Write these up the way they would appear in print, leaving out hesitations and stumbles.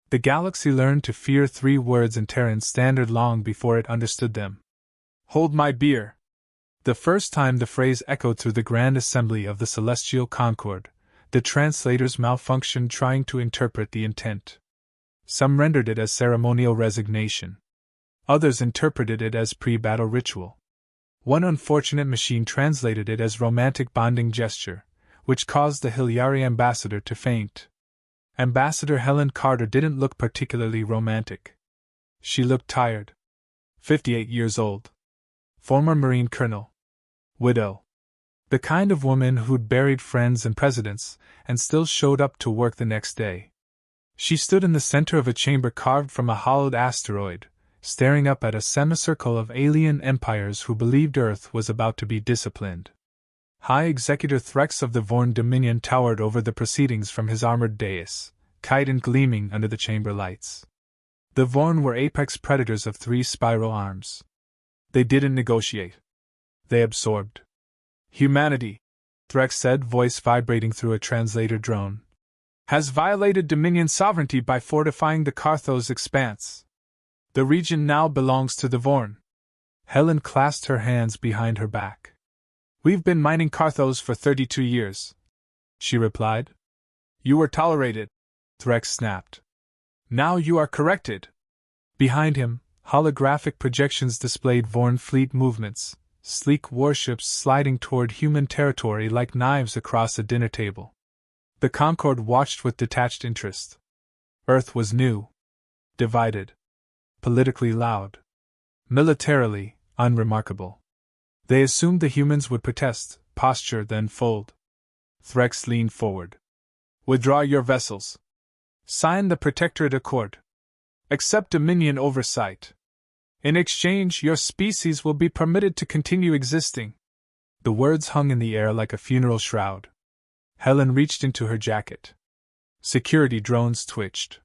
The galaxy learned to fear 3 words in Terran Standard long before it understood them. Hold my beer! The first time the phrase echoed through the Grand Assembly of the Celestial Concord, the translators malfunctioned trying to interpret the intent. Some rendered it as ceremonial resignation. Others interpreted it as pre-battle ritual. One unfortunate machine translated it as romantic bonding gesture, which caused the Hilyari ambassador to faint. Ambassador Helen Carter didn't look particularly romantic. She looked tired. 58 years old. Former Marine colonel. Widow. The kind of woman who'd buried friends and presidents, and still showed up to work the next day. She stood in the center of a chamber carved from a hollowed asteroid, staring up at a semicircle of alien empires who believed Earth was about to be disciplined. High Executor Threx of the Vorn Dominion towered over the proceedings from his armored dais, kite and gleaming under the chamber lights. The Vorn were apex predators of 3 spiral arms. They didn't negotiate. They absorbed. Humanity, Threx said, voice vibrating through a translator drone, has violated Dominion sovereignty by fortifying the Carthos expanse. The region now belongs to the Vorn. Helen clasped her hands behind her back. We've been mining Carthos for 32 years, she replied. You were tolerated, Threx snapped. Now you are corrected. Behind him, holographic projections displayed Vorn fleet movements, sleek warships sliding toward human territory like knives across a dinner table. The Concord watched with detached interest. Earth was new. Divided. Politically loud. Militarily unremarkable. They assumed the humans would protest, posture, then fold. Threx leaned forward. Withdraw your vessels. Sign the Protectorate Accord. Accept Dominion oversight. In exchange, your species will be permitted to continue existing. The words hung in the air like a funeral shroud. Helen reached into her jacket. Security drones twitched.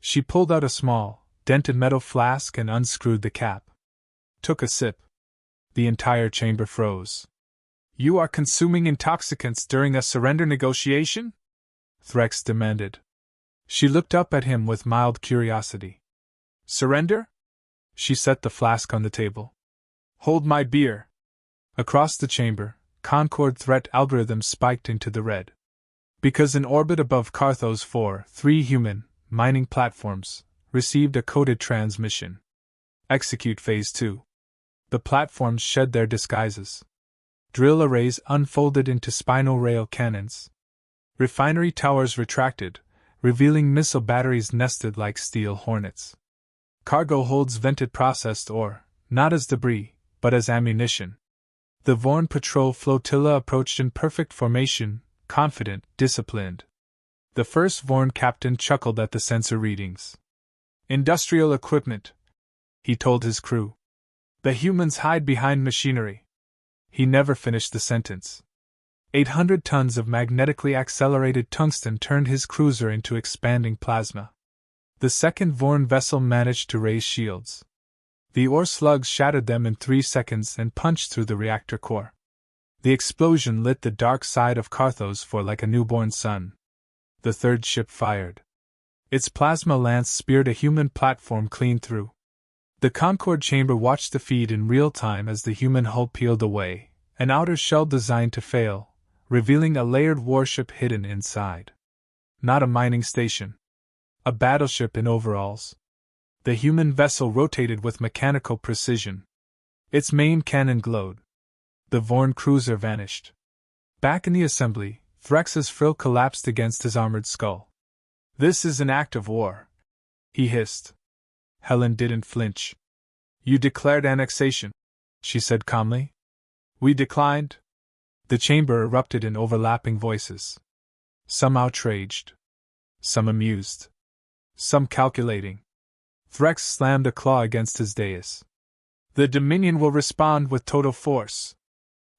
She pulled out a small, dented metal flask and unscrewed the cap. Took a sip. The entire chamber froze. You are consuming intoxicants during a surrender negotiation? Threx demanded. She looked up at him with mild curiosity. Surrender? She set the flask on the table. Hold my beer. Across the chamber, Concord threat algorithms spiked into the red. Because in orbit above Carthos 3 human, mining platforms, received a coded transmission. Execute Phase 2. The platforms shed their disguises. Drill arrays unfolded into spinal rail cannons. Refinery towers retracted, revealing missile batteries nested like steel hornets. Cargo holds vented processed ore, not as debris, but as ammunition. The Vorn patrol flotilla approached in perfect formation, confident, disciplined. The first Vorn captain chuckled at the sensor readings. Industrial equipment, he told his crew. The humans hide behind machinery. He never finished the sentence. 800 tons of magnetically accelerated tungsten turned his cruiser into expanding plasma. The second Vorn vessel managed to raise shields. The ore slugs shattered them in 3 seconds and punched through the reactor core. The explosion lit the dark side of Carthos like a newborn sun. The third ship fired. Its plasma lance speared a human platform clean through. The Concord chamber watched the feed in real time as the human hull peeled away, an outer shell designed to fail, revealing a layered warship hidden inside. Not a mining station. A battleship in overalls. The human vessel rotated with mechanical precision. Its main cannon glowed. The Vorn cruiser vanished. Back in the assembly, Threx's frill collapsed against his armored skull. This is an act of war, he hissed. Helen didn't flinch. You declared annexation, she said calmly. We declined. The chamber erupted in overlapping voices. Some outraged. Some amused. Some calculating. Threx slammed a claw against his dais. The Dominion will respond with total force.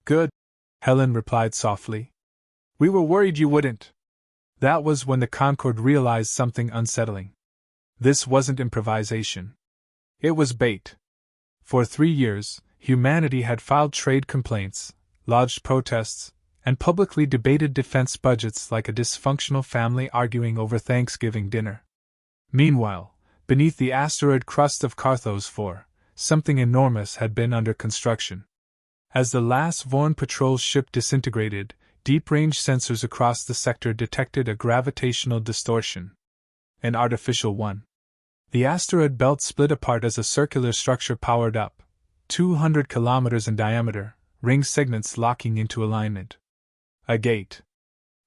Good, Helen replied softly. We were worried you wouldn't. That was when the Concord realized something unsettling. This wasn't improvisation. It was bait. For 3 years, humanity had filed trade complaints, lodged protests, and publicly debated defense budgets like a dysfunctional family arguing over Thanksgiving dinner. Meanwhile, beneath the asteroid crust of Carthos 4, something enormous had been under construction. As the last Vorn patrol ship disintegrated, deep-range sensors across the sector detected a gravitational distortion. An artificial one. The asteroid belt split apart as a circular structure powered up, 200 kilometers in diameter, ring segments locking into alignment. A gate.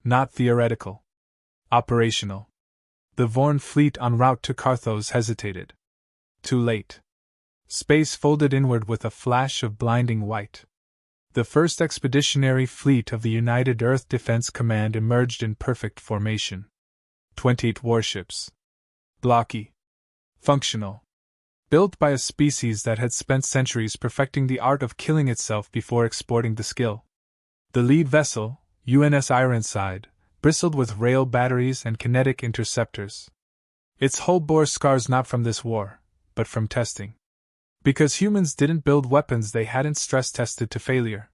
Not theoretical. Operational. The Vorn fleet en route to Carthos hesitated. Too late. Space folded inward with a flash of blinding white. The first expeditionary fleet of the United Earth Defense Command emerged in perfect formation. 28 warships. Blocky. Functional. Built by a species that had spent centuries perfecting the art of killing itself before exporting the skill. The lead vessel, UNS Ironside, bristled with rail batteries and kinetic interceptors. Its hull bore scars not from this war, but from testing. Because humans didn't build weapons they hadn't stress-tested to failure.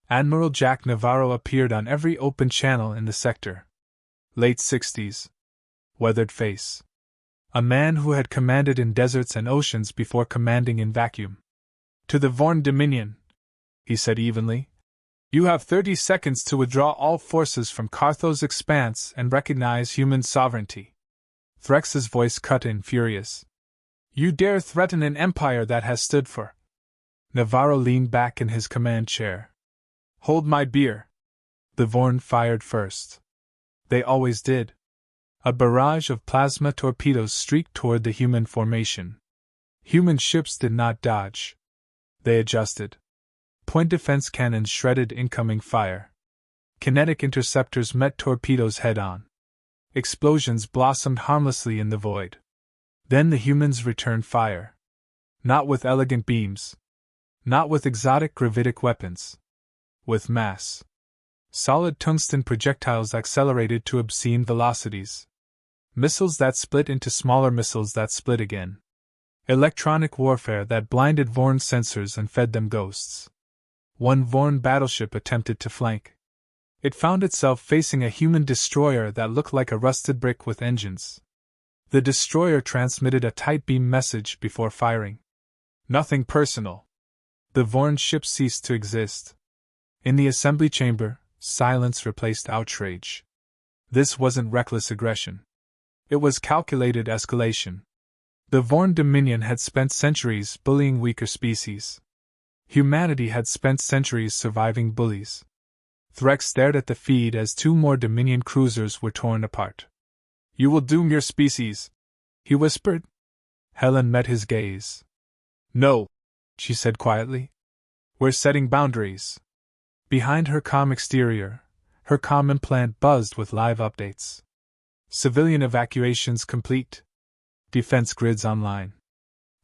Admiral Jack Navarro appeared on every open channel in the sector. Late 60s. Weathered face. A man who had commanded in deserts and oceans before commanding in vacuum. To the Vorn Dominion, he said evenly. You have 30 seconds to withdraw all forces from Carthos' expanse and recognize human sovereignty. Threx's voice cut in, furious. You dare threaten an empire that has stood for. Navarro leaned back in his command chair. Hold my beer. The Vorn fired first. They always did. A barrage of plasma torpedoes streaked toward the human formation. Human ships did not dodge. They adjusted. Point defense cannons shredded incoming fire. Kinetic interceptors met torpedoes head-on. Explosions blossomed harmlessly in the void. Then the humans returned fire. Not with elegant beams. Not with exotic gravitic weapons. With mass. Solid tungsten projectiles accelerated to obscene velocities. Missiles that split into smaller missiles that split again. Electronic warfare that blinded Vorn sensors and fed them ghosts. One Vorn battleship attempted to flank. It found itself facing a human destroyer that looked like a rusted brick with engines. The destroyer transmitted a tight beam message before firing. Nothing personal. The Vorn ship ceased to exist. In the assembly chamber, silence replaced outrage. This wasn't reckless aggression. It was calculated escalation. The Vorn Dominion had spent centuries bullying weaker species. Humanity had spent centuries surviving bullies. Threx stared at the feed as two more Dominion cruisers were torn apart. You will doom your species, he whispered. Helen met his gaze. No, she said quietly. We're setting boundaries. Behind her calm exterior, her calm implant buzzed with live updates. Civilian evacuations complete. Defense grids online.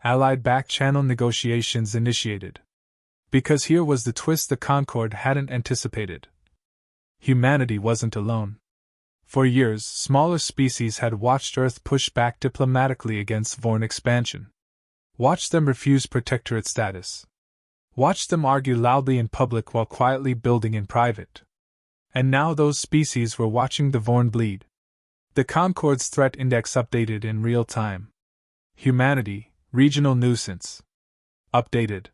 Allied back-channel negotiations initiated. Because here was the twist the Concorde hadn't anticipated. Humanity wasn't alone. For years, smaller species had watched Earth push back diplomatically against Vorn expansion. Watched them refuse protectorate status. Watched them argue loudly in public while quietly building in private. And now those species were watching the Vorn bleed. The Concorde's threat index updated in real time. Humanity, regional nuisance. Updated.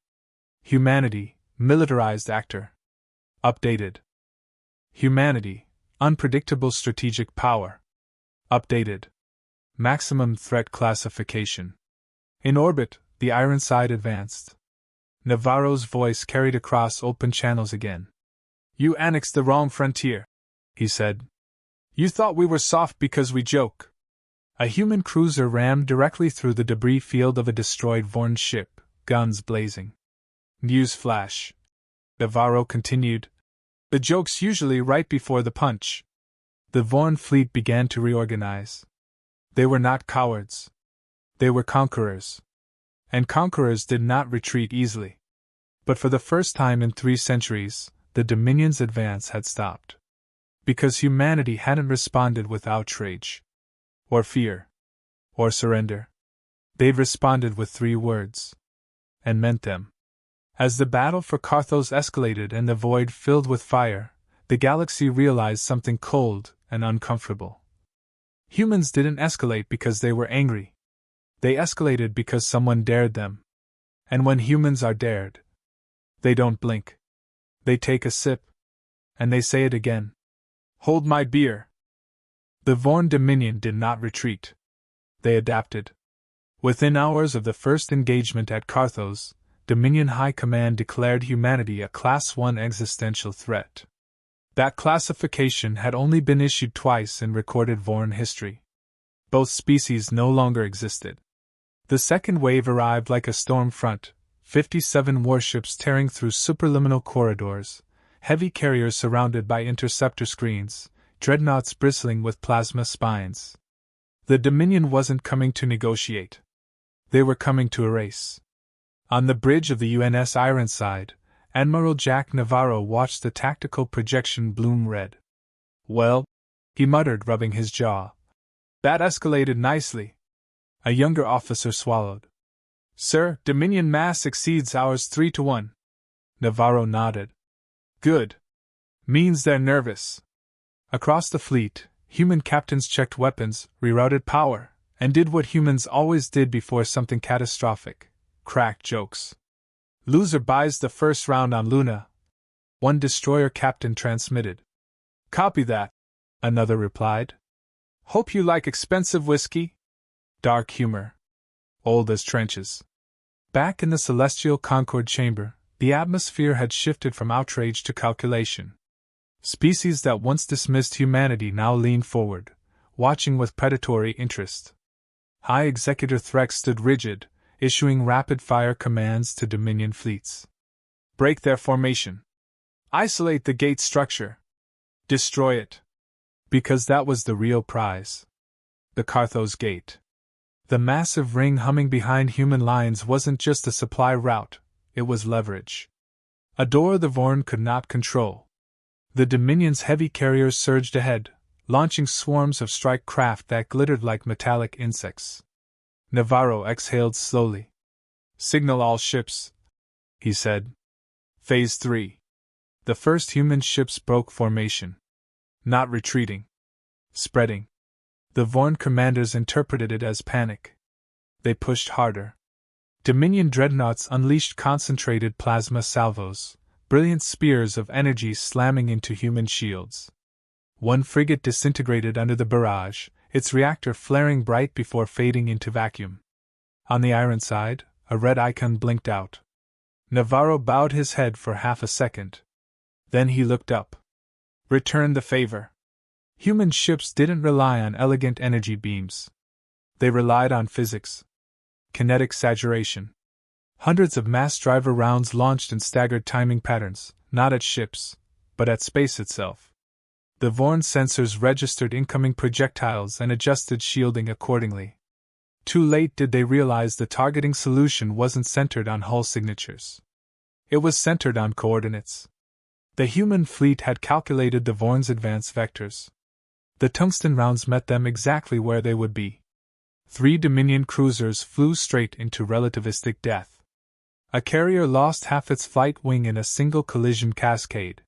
Humanity, militarized actor. Updated. Humanity, unpredictable strategic power. Updated. Maximum threat classification. In orbit, the Ironside advanced. Navarro's voice carried across open channels again. You annexed the wrong frontier, he said. You thought we were soft because we joke. A human cruiser rammed directly through the debris field of a destroyed Vorn ship, guns blazing. News flash. Navarro continued. The joke's usually right before the punch. The Vorn fleet began to reorganize. They were not cowards. They were conquerors. And conquerors did not retreat easily. But for the first time in 3 centuries, the Dominion's advance had stopped. Because humanity hadn't responded with outrage. Or fear. Or surrender. They'd responded with 3 words. And meant them. As the battle for Carthos escalated and the void filled with fire, the galaxy realized something cold and uncomfortable. Humans didn't escalate because they were angry. They escalated because someone dared them. And when humans are dared, they don't blink. They take a sip. And they say it again. Hold my beer. The Vorn Dominion did not retreat. They adapted. Within hours of the first engagement at Carthos, Dominion High Command declared humanity a Class 1 existential threat. That classification had only been issued twice in recorded Vorn history. Both species no longer existed. The second wave arrived like a storm front, 57 warships tearing through superliminal corridors, heavy carriers surrounded by interceptor screens, dreadnoughts bristling with plasma spines. The Dominion wasn't coming to negotiate. They were coming to erase. On the bridge of the UNS Ironside, Admiral Jack Navarro watched the tactical projection bloom red. Well, he muttered, rubbing his jaw. That escalated nicely. A younger officer swallowed. Sir, Dominion mass exceeds ours 3-1. Navarro nodded. Good. Means they're nervous. Across the fleet, human captains checked weapons, rerouted power, and did what humans always did before something catastrophic: crack jokes. Loser buys the first round on Luna. One destroyer captain transmitted. Copy that, another replied. Hope you like expensive whiskey? Dark humor. Old as trenches. Back in the Celestial Concord chamber, the atmosphere had shifted from outrage to calculation. Species that once dismissed humanity now leaned forward, watching with predatory interest. High Executor Threx stood rigid, issuing rapid-fire commands to Dominion fleets. Break their formation. Isolate the gate structure. Destroy it. Because that was the real prize. The Carthos Gate. The massive ring humming behind human lines wasn't just a supply route, it was leverage. A door the Vorn could not control. The Dominion's heavy carriers surged ahead, launching swarms of strike craft that glittered like metallic insects. Navarro exhaled slowly. Signal all ships, he said. Phase 3. The first human ships broke formation. Not retreating. Spreading. The Vorn commanders interpreted it as panic. They pushed harder. Dominion dreadnoughts unleashed concentrated plasma salvos, brilliant spears of energy slamming into human shields. One frigate disintegrated under the barrage, its reactor flaring bright before fading into vacuum. On the Ironside, a red icon blinked out. Navarro bowed his head for half a second. Then he looked up. Return the favor. Human ships didn't rely on elegant energy beams. They relied on physics. Kinetic saturation. Hundreds of mass driver rounds launched in staggered timing patterns, not at ships, but at space itself. The Vorn sensors registered incoming projectiles and adjusted shielding accordingly. Too late did they realize the targeting solution wasn't centered on hull signatures. It was centered on coordinates. The human fleet had calculated the Vorn's advance vectors. The tungsten rounds met them exactly where they would be. 3 Dominion cruisers flew straight into relativistic death. A carrier lost half its flight wing in a single collision cascade.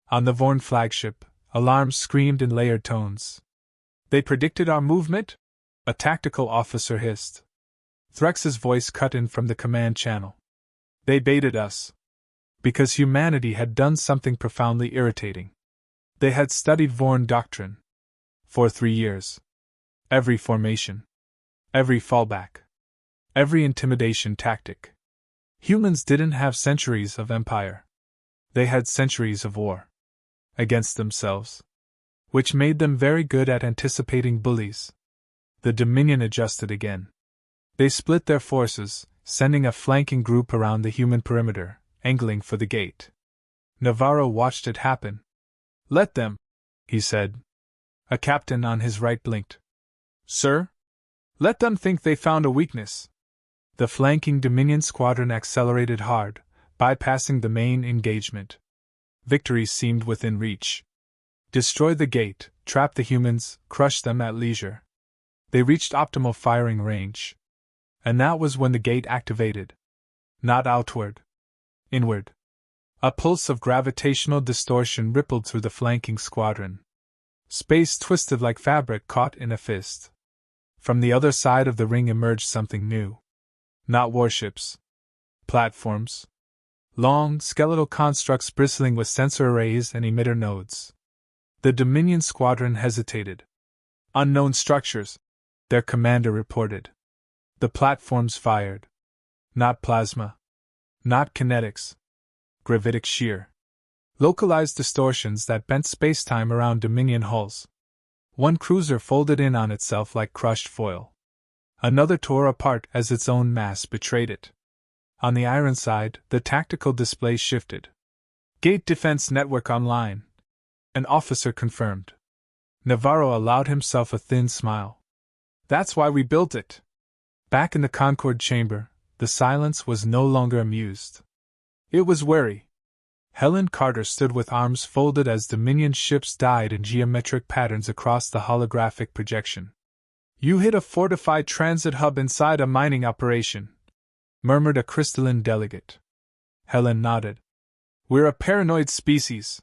On the Vorn flagship, alarms screamed in layered tones. They predicted our movement? A tactical officer hissed. Threx's voice cut in from the command channel. They baited us. Because humanity had done something profoundly irritating. They had studied Vorn doctrine. For 3 years. Every formation. Every fallback. Every intimidation tactic. Humans didn't have centuries of empire. They had centuries of war. Against themselves. Which made them very good at anticipating bullies. The Dominion adjusted again. They split their forces, sending a flanking group around the human perimeter, angling for the gate. Navarro watched it happen. Let them, he said. A captain on his right blinked. Sir? Let them think they found a weakness. The flanking Dominion squadron accelerated hard, bypassing the main engagement. Victory seemed within reach. Destroy the gate, trap the humans, crush them at leisure. They reached optimal firing range. And that was when the gate activated. Not outward. Inward. A pulse of gravitational distortion rippled through the flanking squadron. Space twisted like fabric caught in a fist. From the other side of the ring emerged something new. Not warships. Platforms. Long, skeletal constructs bristling with sensor arrays and emitter nodes. The Dominion squadron hesitated. Unknown structures, their commander reported. The platforms fired. Not plasma. Not kinetics. Gravitic shear. Localized distortions that bent spacetime around Dominion hulls. One cruiser folded in on itself like crushed foil. Another tore apart as its own mass betrayed it. On the Ironside, the tactical display shifted. Gate Defense Network online, an officer confirmed. Navarro allowed himself a thin smile. That's why we built it. Back in the Concorde chamber, the silence was no longer amused. It was wary. Helen Carter stood with arms folded as Dominion ships died in geometric patterns across the holographic projection. You hit a fortified transit hub inside a mining operation, murmured a crystalline delegate. Helen nodded. We're a paranoid species.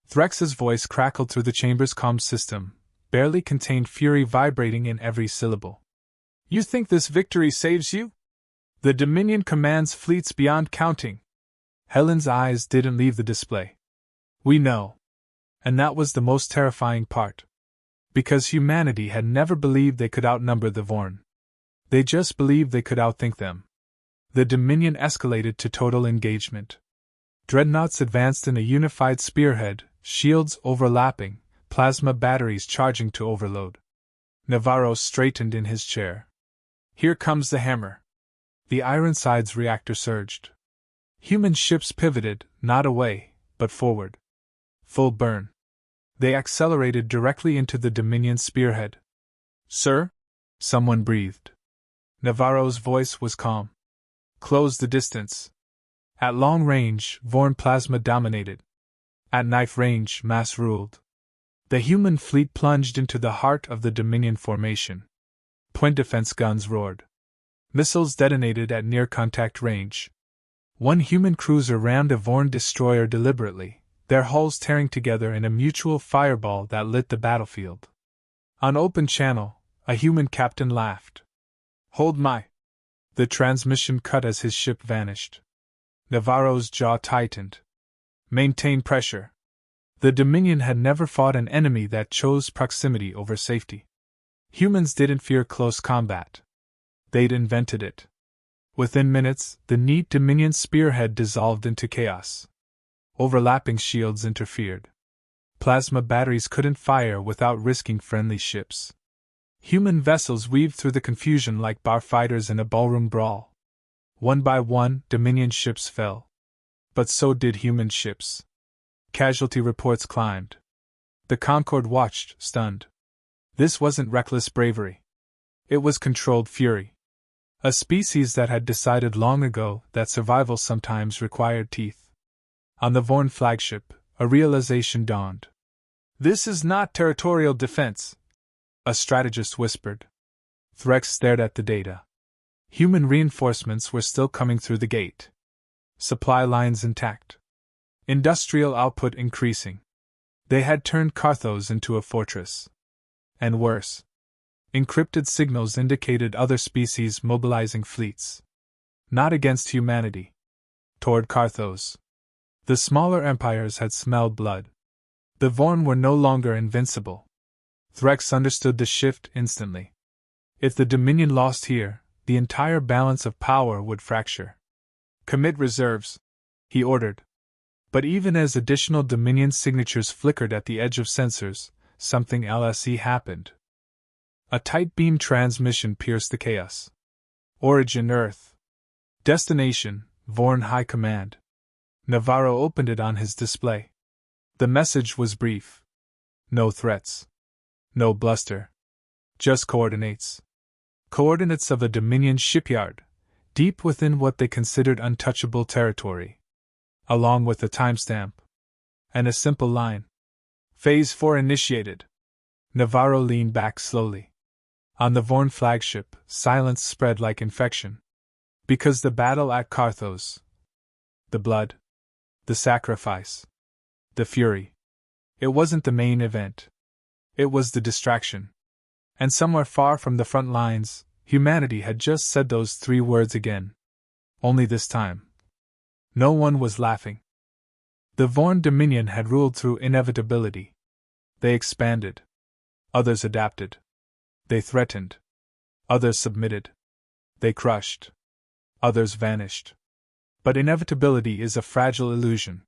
Threx's voice crackled through the chamber's comm system, barely contained fury vibrating in every syllable. You think this victory saves you? The Dominion commands fleets beyond counting. Helen's eyes didn't leave the display. We know. And that was the most terrifying part. Because humanity had never believed they could outnumber the Vorn. They just believed they could outthink them. The Dominion escalated to total engagement. Dreadnoughts advanced in a unified spearhead, shields overlapping, plasma batteries charging to overload. Navarro straightened in his chair. Here comes the hammer. The Ironside's reactor surged. Human ships pivoted, not away, but forward. Full burn. They accelerated directly into the Dominion spearhead. Sir? Someone breathed. Navarro's voice was calm. Close the distance. At long range, Vorn plasma dominated. At knife range, mass ruled. The human fleet plunged into the heart of the Dominion formation. Point defense guns roared. Missiles detonated at near-contact range. One human cruiser rammed a Vorn destroyer deliberately, their hulls tearing together in a mutual fireball that lit the battlefield. On open channel, a human captain laughed. Hold my... The transmission cut as his ship vanished. Navarro's jaw tightened. Maintain pressure. The Dominion had never fought an enemy that chose proximity over safety. Humans didn't fear close combat. They'd invented it. Within minutes, the neat Dominion spearhead dissolved into chaos. Overlapping shields interfered. Plasma batteries couldn't fire without risking friendly ships. Human vessels weaved through the confusion like bar fighters in a ballroom brawl. One by one, Dominion ships fell. But so did human ships. Casualty reports climbed. The Concorde watched, stunned. This wasn't reckless bravery. It was controlled fury. A species that had decided long ago that survival sometimes required teeth. On the Vorn flagship, a realization dawned. This is not territorial defense, a strategist whispered. Threx stared at the data. Human reinforcements were still coming through the gate. Supply lines intact. Industrial output increasing. They had turned Carthos into a fortress. And worse. Encrypted signals indicated other species mobilizing fleets. Not against humanity. Toward Carthos. The smaller empires had smelled blood. The Vorn were no longer invincible. Threx understood the shift instantly. If the Dominion lost here, the entire balance of power would fracture. Commit reserves, he ordered. But even as additional Dominion signatures flickered at the edge of sensors, something LSE happened. A tight beam transmission pierced the chaos. Origin Earth. Destination, Vorn High Command. Navarro opened it on his display. The message was brief. No threats. No bluster. Just coordinates. Coordinates of a Dominion shipyard, deep within what they considered untouchable territory. Along with a timestamp. And a simple line. Phase 4 initiated. Navarro leaned back slowly. On the Vorn flagship, silence spread like infection. Because the battle at Carthos. The blood. The sacrifice. The fury. It wasn't the main event. It was the distraction. And somewhere far from the front lines, humanity had just said those 3 words again. Only this time, no one was laughing. The Vorn Dominion had ruled through inevitability. They expanded. Others adapted. They threatened. Others submitted. They crushed. Others vanished. But inevitability is a fragile illusion.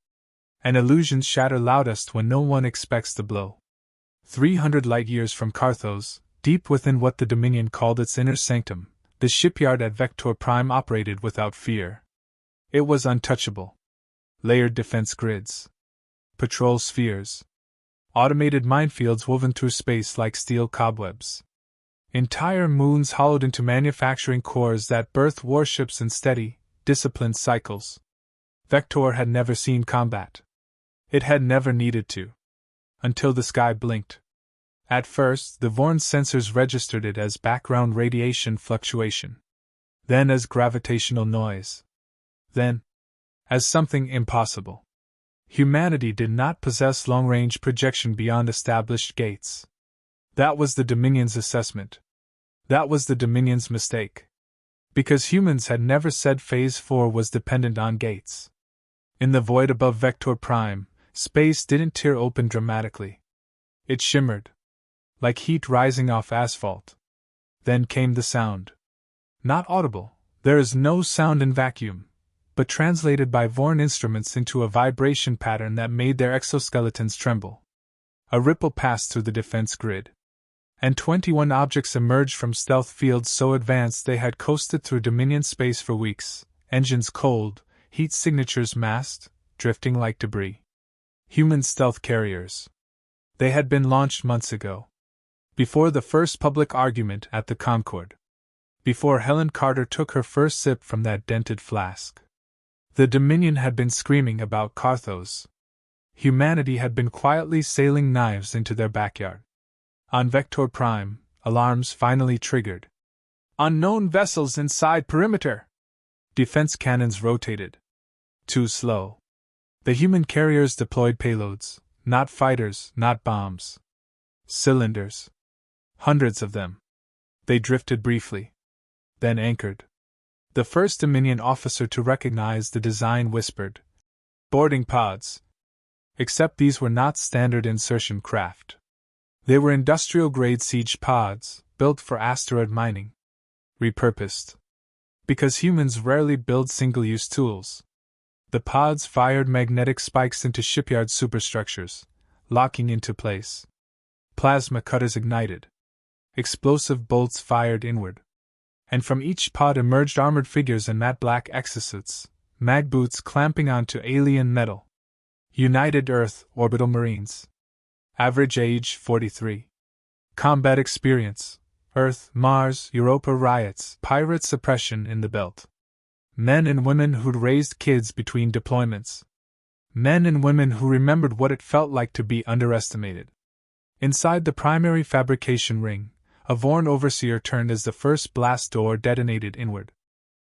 And illusions shatter loudest when no one expects the blow. 300 light-years from Carthos, deep within what the Dominion called its inner sanctum, the shipyard at Vector Prime operated without fear. It was untouchable. Layered defense grids. Patrol spheres. Automated minefields woven through space like steel cobwebs. Entire moons hollowed into manufacturing cores that birthed warships in steady, disciplined cycles. Vector had never seen combat. It had never needed to. Until the sky blinked. At first, the Vorn sensors registered it as background radiation fluctuation. Then as gravitational noise. Then as something impossible. Humanity did not possess long-range projection beyond established gates. That was the Dominion's assessment. That was the Dominion's mistake. Because humans had never said Phase 4 was dependent on gates. In the void above Vector Prime, space didn't tear open dramatically. It shimmered. Like heat rising off asphalt. Then came the sound. Not audible, there is no sound in vacuum, but translated by Vorn instruments into a vibration pattern that made their exoskeletons tremble. A ripple passed through the defense grid. And 21 objects emerged from stealth fields so advanced they had coasted through Dominion space for weeks, engines cold, heat signatures masked, drifting like debris. Human stealth carriers. They had been launched months ago. Before the first public argument at the Concord. Before Helen Carter took her first sip from that dented flask. The Dominion had been screaming about Carthos. Humanity had been quietly sailing knives into their backyard. On Vector Prime, alarms finally triggered. Unknown vessels inside perimeter! Defense cannons rotated. Too slow. The human carriers deployed payloads, not fighters, not bombs. Cylinders. Hundreds of them. They drifted briefly. Then anchored. The first Dominion officer to recognize the design whispered, "Boarding pods." Except these were not standard insertion craft. They were industrial-grade siege pods, built for asteroid mining. Repurposed. Because humans rarely build single-use tools. The pods fired magnetic spikes into shipyard superstructures, locking into place. Plasma cutters ignited. Explosive bolts fired inward. And from each pod emerged armored figures in matte black exosuits, mag boots clamping onto alien metal. United Earth Orbital Marines. Average age 43. Combat experience: Earth, Mars, Europa riots, pirate suppression in the belt. Men and women who'd raised kids between deployments. Men and women who remembered what it felt like to be underestimated. Inside the primary fabrication ring, a Vorn overseer turned as the first blast door detonated inward.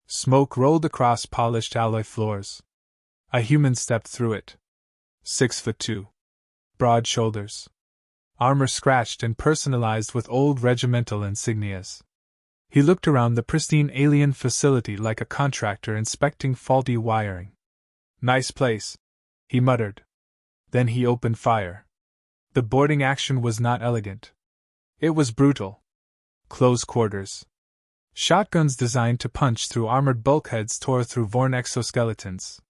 Smoke rolled across polished alloy floors. A human stepped through it. 6'2". Broad shoulders. Armor scratched and personalized with old regimental insignias. He looked around the pristine alien facility like a contractor inspecting faulty wiring. "Nice place," he muttered. Then he opened fire. The boarding action was not elegant. It was brutal. Close quarters. Shotguns designed to punch through armored bulkheads tore through Vorn exoskeletons.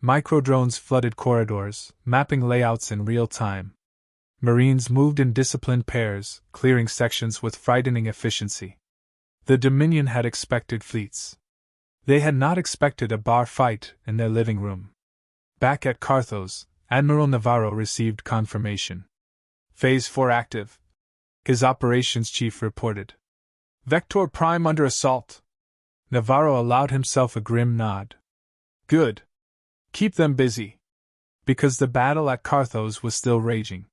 Microdrones flooded corridors, mapping layouts in real time. Marines moved in disciplined pairs, clearing sections with frightening efficiency. The Dominion had expected fleets. They had not expected a bar fight in their living room. Back at Carthos, Admiral Navarro received confirmation. Phase 4 active, his operations chief reported. Vector Prime under assault. Navarro allowed himself a grim nod. Good. Keep them busy. Because the battle at Carthos was still raging.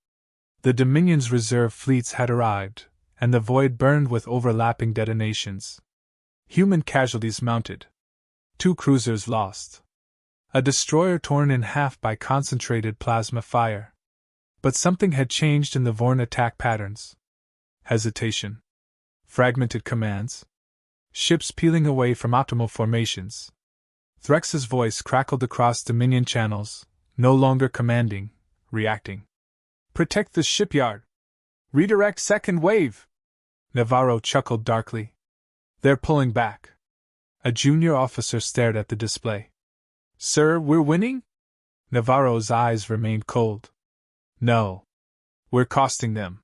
The Dominion's reserve fleets had arrived, and the void burned with overlapping detonations. Human casualties mounted. 2 cruisers lost. A destroyer torn in half by concentrated plasma fire. But something had changed in the Vorn attack patterns. Hesitation. Fragmented commands. Ships peeling away from optimal formations. Threx's voice crackled across Dominion channels, no longer commanding, reacting. Protect the shipyard! Redirect second wave! Navarro chuckled darkly. They're pulling back. A junior officer stared at the display. Sir, we're winning? Navarro's eyes remained cold. No. We're costing them.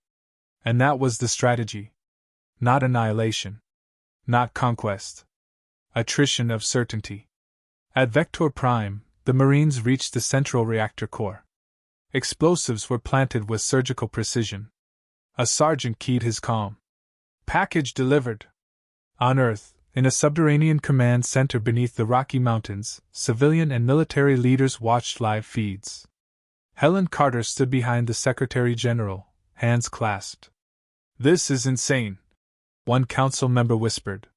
And that was the strategy. Not annihilation. Not conquest. Attrition of certainty. At Vector Prime, the Marines reached the central reactor core. Explosives were planted with surgical precision. A sergeant keyed his calm. Package delivered. On Earth, in a subterranean command center beneath the Rocky Mountains, civilian and military leaders watched live feeds. Helen Carter stood behind the Secretary General, hands clasped. This is insane, one council member whispered.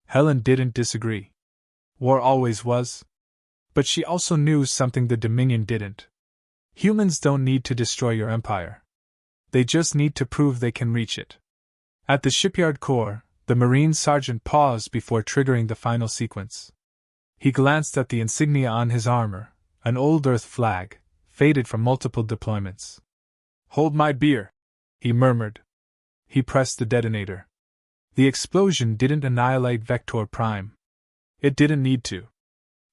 Helen didn't disagree. War always was. But she also knew something the Dominion didn't. Humans don't need to destroy your empire. They just need to prove they can reach it. At the shipyard core, the Marine sergeant paused before triggering the final sequence. He glanced at the insignia on his armor, an old Earth flag, faded from multiple deployments. Hold my beer, he murmured. He pressed the detonator. The explosion didn't annihilate Vector Prime. It didn't need to.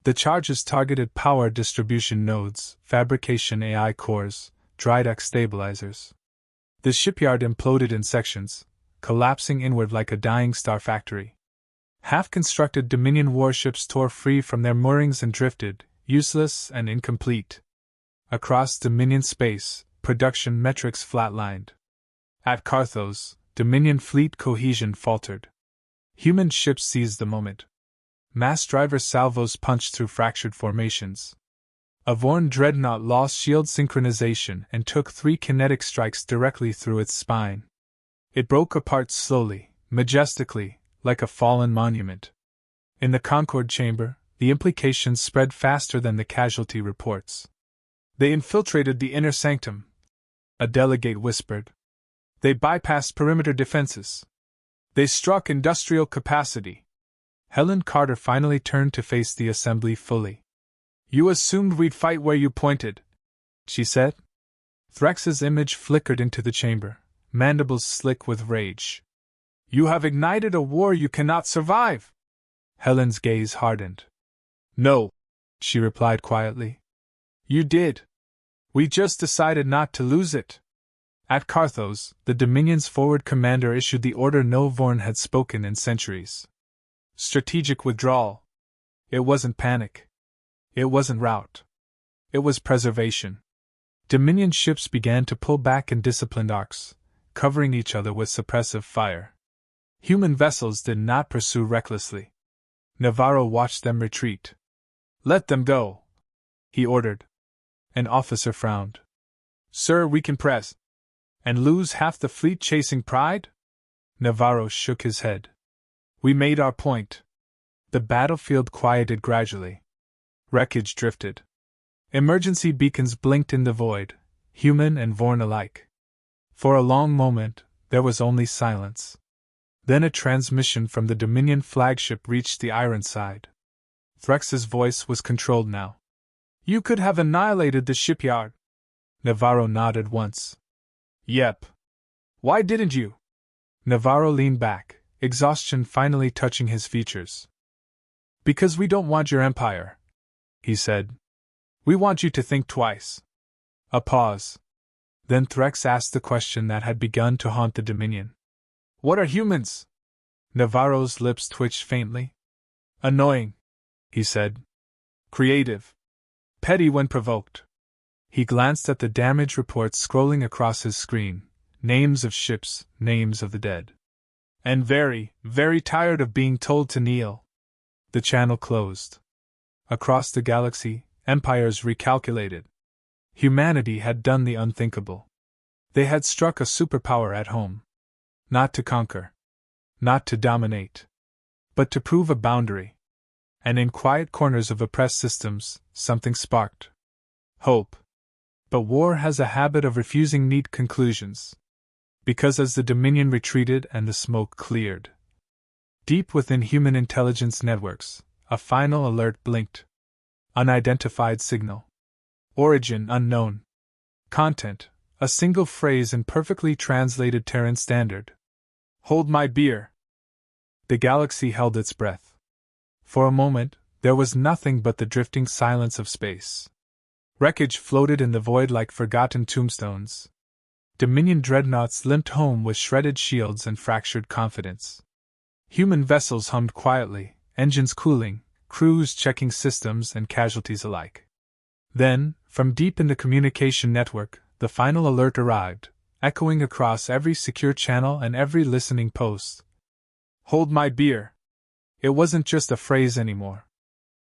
The charges targeted power distribution nodes, fabrication AI cores, dry deck stabilizers. The shipyard imploded in sections, collapsing inward like a dying star factory. Half-constructed Dominion warships tore free from their moorings and drifted, useless and incomplete. Across Dominion space, production metrics flatlined. At Carthos, Dominion fleet cohesion faltered. Human ships seized the moment. Mass driver salvos punched through fractured formations. A Vorn dreadnought lost shield synchronization and took 3 kinetic strikes directly through its spine. It broke apart slowly, majestically, like a fallen monument. In the Concorde chamber, the implications spread faster than the casualty reports. They infiltrated the inner sanctum, a delegate whispered. They bypassed perimeter defenses. They struck industrial capacity. Helen Carter finally turned to face the assembly fully. You assumed we'd fight where you pointed, she said. Threx's image flickered into the chamber, mandibles slick with rage. You have ignited a war you cannot survive. Helen's gaze hardened. No, she replied quietly. You did. We just decided not to lose it. At Carthos, the Dominion's forward commander issued the order no Vorn had spoken in centuries. Strategic withdrawal. It wasn't panic. It wasn't rout. It was preservation. Dominion ships began to pull back in disciplined arcs, covering each other with suppressive fire. Human vessels did not pursue recklessly. Navarro watched them retreat. Let them go, he ordered. An officer frowned. Sir, we can press. And lose half the fleet chasing pride? Navarro shook his head. We made our point. The battlefield quieted gradually. Wreckage drifted. Emergency beacons blinked in the void, human and Vorn alike. For a long moment, there was only silence. Then a transmission from the Dominion flagship reached the Ironside. Threx's voice was controlled now. You could have annihilated the shipyard. Navarro nodded once. Yep. Why didn't you? Navarro leaned back, exhaustion finally touching his features. Because we don't want your empire, he said. We want you to think twice. A pause. Then Threx asked the question that had begun to haunt the Dominion. What are humans? Navarro's lips twitched faintly. Annoying, he said. Creative. Petty when provoked. He glanced at the damage reports scrolling across his screen, names of ships, names of the dead. And very, very tired of being told to kneel. The channel closed. Across the galaxy, empires recalculated. Humanity had done the unthinkable. They had struck a superpower at home. Not to conquer. Not to dominate. But to prove a boundary. And in quiet corners of oppressed systems, something sparked. Hope. But war has a habit of refusing neat conclusions. Because as the Dominion retreated and the smoke cleared, deep within human intelligence networks, a final alert blinked. Unidentified signal. Origin unknown. Content, a single phrase in perfectly translated Terran Standard. Hold my beer. The galaxy held its breath. For a moment, there was nothing but the drifting silence of space. Wreckage floated in the void like forgotten tombstones. Dominion dreadnoughts limped home with shredded shields and fractured confidence. Human vessels hummed quietly, engines cooling, crews checking systems and casualties alike. Then, from deep in the communication network, the final alert arrived, echoing across every secure channel and every listening post. Hold my beer. It wasn't just a phrase anymore.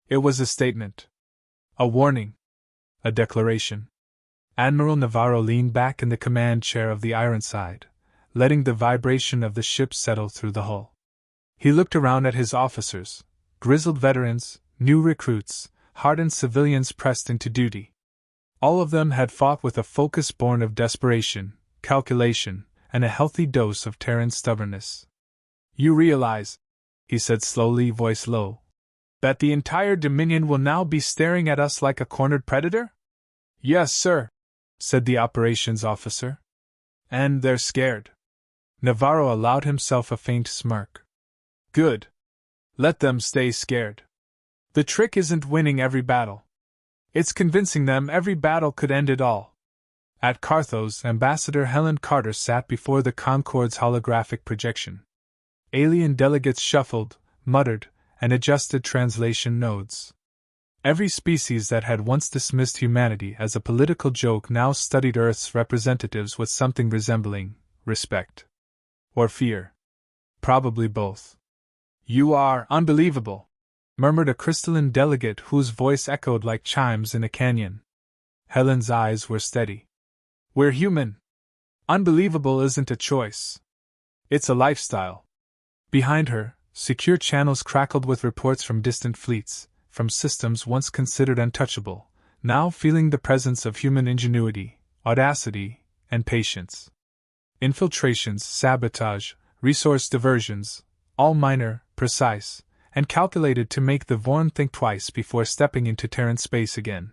It was a statement. A warning. A declaration. Admiral Navarro leaned back in the command chair of the Ironside, letting the vibration of the ship settle through the hull. He looked around at his officers, grizzled veterans, new recruits, hardened civilians pressed into duty. All of them had fought with a focus born of desperation, calculation, and a healthy dose of Terran stubbornness. You realize, he said slowly, voice low, that the entire Dominion will now be staring at us like a cornered predator? Yes, sir, said the operations officer. And they're scared. Navarro allowed himself a faint smirk. Good. Let them stay scared. The trick isn't winning every battle. It's convincing them every battle could end it all. At Carthos, Ambassador Helen Carter sat before the Concorde's holographic projection. Alien delegates shuffled, muttered, and adjusted translation nodes. Every species that had once dismissed humanity as a political joke now studied Earth's representatives with something resembling respect. Or fear. Probably both. You are unbelievable, murmured a crystalline delegate whose voice echoed like chimes in a canyon. Helen's eyes were steady. We're human. Unbelievable isn't a choice. It's a lifestyle. Behind her, secure channels crackled with reports from distant fleets, from systems once considered untouchable, now feeling the presence of human ingenuity, audacity, and patience. Infiltrations, sabotage, resource diversions, all minor, precise, and calculated to make the Vorn think twice before stepping into Terran space again.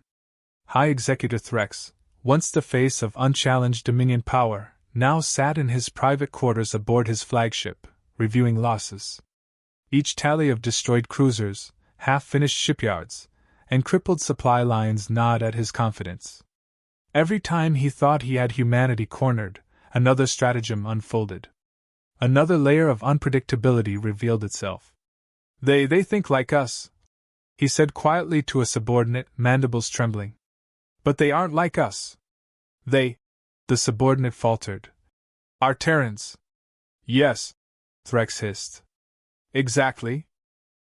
High Executive Threx, once the face of unchallenged Dominion power, now sat in his private quarters aboard his flagship, reviewing losses. Each tally of destroyed cruisers, half-finished shipyards, and crippled supply lines gnawed at his confidence. Every time he thought he had humanity cornered, another stratagem unfolded. Another layer of unpredictability revealed itself. They think like us, he said quietly to a subordinate, mandibles trembling. But they aren't like us. The subordinate faltered. Are Terrans. Yes, Threx hissed. Exactly.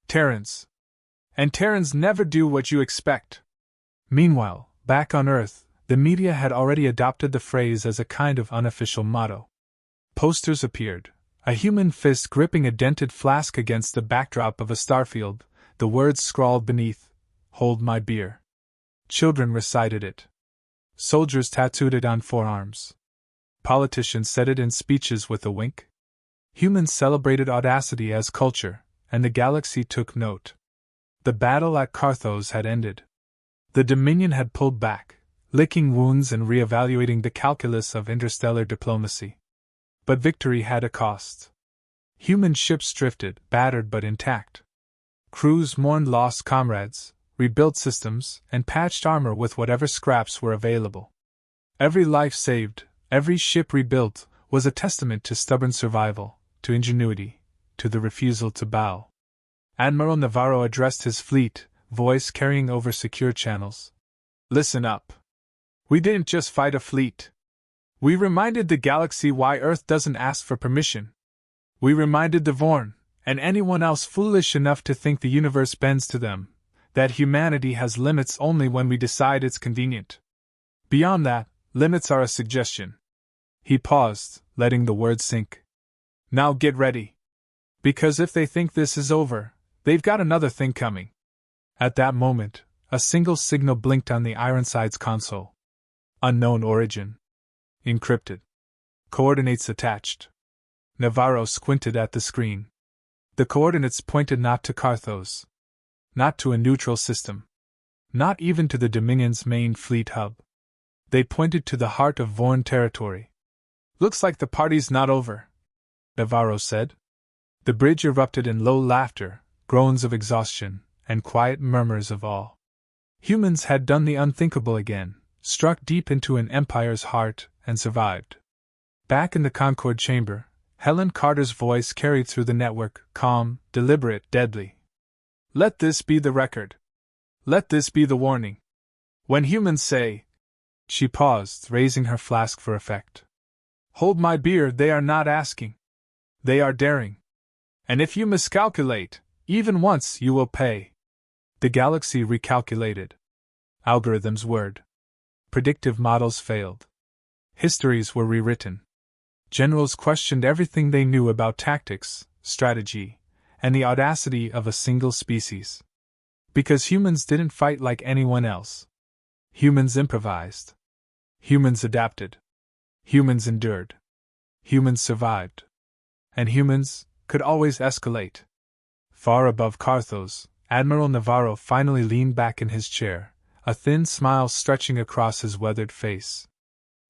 Terrans. And Terrans never do what you expect. Meanwhile, back on Earth, the media had already adopted the phrase as a kind of unofficial motto. Posters appeared, a human fist gripping a dented flask against the backdrop of a starfield, the words scrawled beneath, "Hold my beer." Children recited it. Soldiers tattooed it on forearms. Politicians said it in speeches with a wink. Humans celebrated audacity as culture, and the galaxy took note. The battle at Carthos had ended. The Dominion had pulled back, licking wounds and re-evaluating the calculus of interstellar diplomacy. But victory had a cost. Human ships drifted, battered but intact. Crews mourned lost comrades, rebuilt systems, and patched armor with whatever scraps were available. Every life saved, every ship rebuilt, was a testament to stubborn survival, to ingenuity, to the refusal to bow. Admiral Navarro addressed his fleet, voice carrying over secure channels. Listen up. We didn't just fight a fleet. We reminded the galaxy why Earth doesn't ask for permission. We reminded the Vorn, and anyone else foolish enough to think the universe bends to them, that humanity has limits only when we decide it's convenient. Beyond that, limits are a suggestion. He paused, letting the words sink. Now get ready. Because if they think this is over, they've got another thing coming. At that moment, a single signal blinked on the Ironside's console. Unknown origin. Encrypted. Coordinates attached. Navarro squinted at the screen. The coordinates pointed not to Carthos. Not to a neutral system. Not even to the Dominion's main fleet hub. They pointed to the heart of Vorn territory. Looks like the party's not over, Navarro said. The bridge erupted in low laughter, groans of exhaustion, and quiet murmurs of awe. Humans had done the unthinkable again, struck deep into an empire's heart, and survived. Back in the Concord chamber, Helen Carter's voice carried through the network, calm, deliberate, deadly. Let this be the record. Let this be the warning. When humans say... She paused, raising her flask for effect. Hold my beer, they are not asking. They are daring. And if you miscalculate, even once, you will pay. The galaxy recalculated. Algorithms whirred. Predictive models failed. Histories were rewritten. Generals questioned everything they knew about tactics, strategy, and the audacity of a single species. Because humans didn't fight like anyone else. Humans improvised. Humans adapted. Humans endured. Humans survived. And humans could always escalate. Far above Carthos, Admiral Navarro finally leaned back in his chair, a thin smile stretching across his weathered face.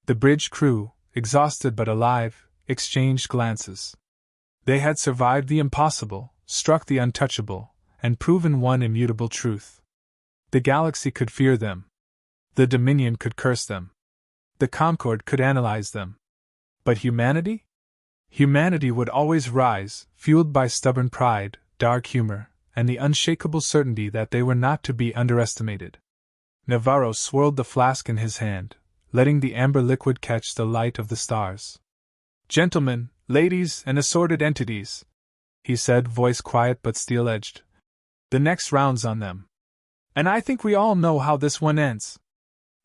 The bridge crew, exhausted but alive, exchanged glances. They had survived the impossible, struck the untouchable, and proven one immutable truth. The galaxy could fear them. The Dominion could curse them. The Concord could analyze them. But humanity? Humanity would always rise, fueled by stubborn pride, dark humor, and the unshakable certainty that they were not to be underestimated. Navarro swirled the flask in his hand, letting the amber liquid catch the light of the stars. Gentlemen, ladies, and assorted entities, he said, voice quiet but steel-edged. The next round's on them. And I think we all know how this one ends.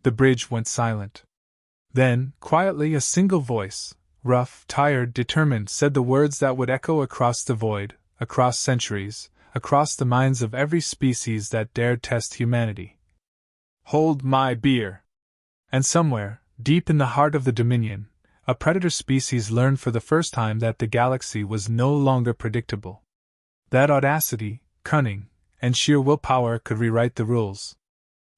The bridge went silent. Then, quietly, a single voice, rough, tired, determined, said the words that would echo across the void, across centuries, across the minds of every species that dared test humanity. Hold my beer. And somewhere, deep in the heart of the Dominion, a predator species learned for the first time that the galaxy was no longer predictable. That audacity, cunning, and sheer willpower could rewrite the rules.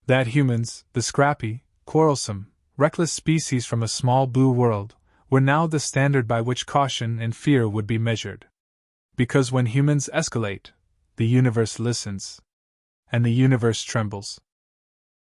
That humans, the scrappy, quarrelsome, reckless species from a small blue world, were now the standard by which caution and fear would be measured. Because when humans escalate, the universe listens. And the universe trembles.